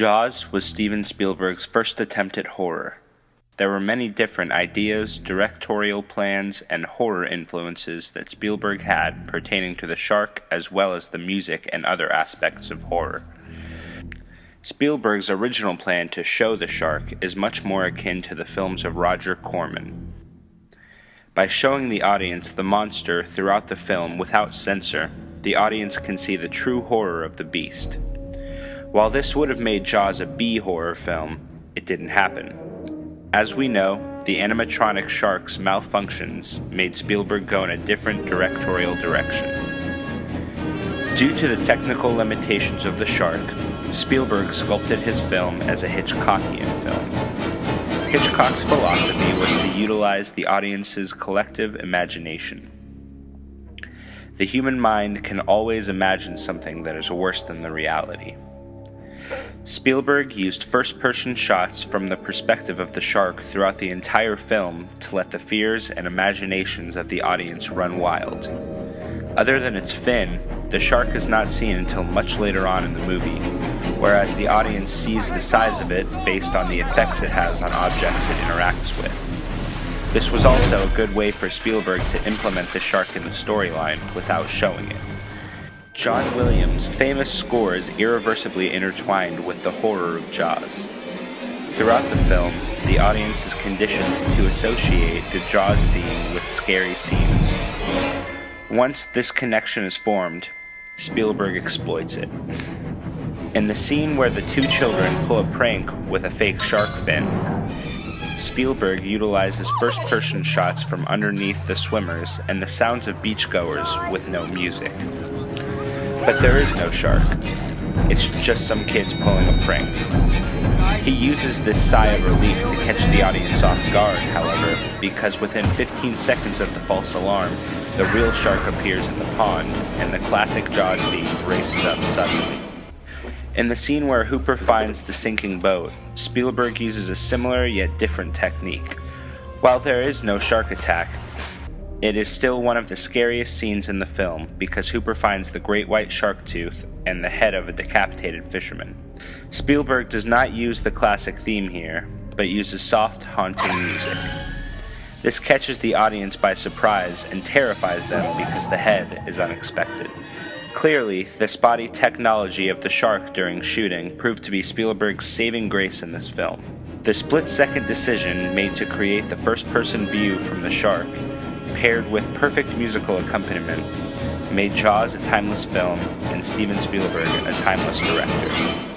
Jaws was Steven Spielberg's first attempt at horror. There were many different ideas, directorial plans, and horror influences that Spielberg had pertaining to the shark as well as the music and other aspects of horror. Spielberg's original plan to show the shark is much more akin to the films of Roger Corman. By showing the audience the monster throughout the film without censor, the audience can see the true horror of the beast. While this would have made Jaws a B-horror film, it didn't happen. As we know, the animatronic shark's malfunctions made Spielberg go in a different directorial direction. Due to the technical limitations of the shark, Spielberg sculpted his film as a Hitchcockian film. Hitchcock's philosophy was to utilize the audience's collective imagination. The human mind can always imagine something that is worse than the reality. Spielberg used first-person shots from the perspective of the shark throughout the entire film to let the fears and imaginations of the audience run wild. Other than its fin, the shark is not seen until much later on in the movie, whereas the audience sees the size of it based on the effects it has on objects it interacts with. This was also a good way for Spielberg to implement the shark in the storyline without showing it. John Williams' famous score is irreversibly intertwined with the horror of Jaws. Throughout the film, the audience is conditioned to associate the Jaws theme with scary scenes. Once this connection is formed, Spielberg exploits it. In the scene where the two children pull a prank with a fake shark fin, Spielberg utilizes first-person shots from underneath the swimmers and the sounds of beachgoers with no music. But there is no shark. It's just some kids pulling a prank. He uses this sigh of relief to catch the audience off guard, however, because within 15 seconds of the false alarm, the real shark appears in the pond, and the classic Jaws theme races up suddenly. In the scene where Hooper finds the sinking boat, Spielberg uses a similar yet different technique. While there is no shark attack, it is still one of the scariest scenes in the film because Hooper finds the great white shark tooth and the head of a decapitated fisherman. Spielberg does not use the classic theme here, but uses soft, haunting music. This catches the audience by surprise and terrifies them because the head is unexpected. Clearly, the spotty technology of the shark during shooting proved to be Spielberg's saving grace in this film. The split-second decision made to create the first-person view from the shark, paired with perfect musical accompaniment, made Jaws a timeless film and Steven Spielberg a timeless director.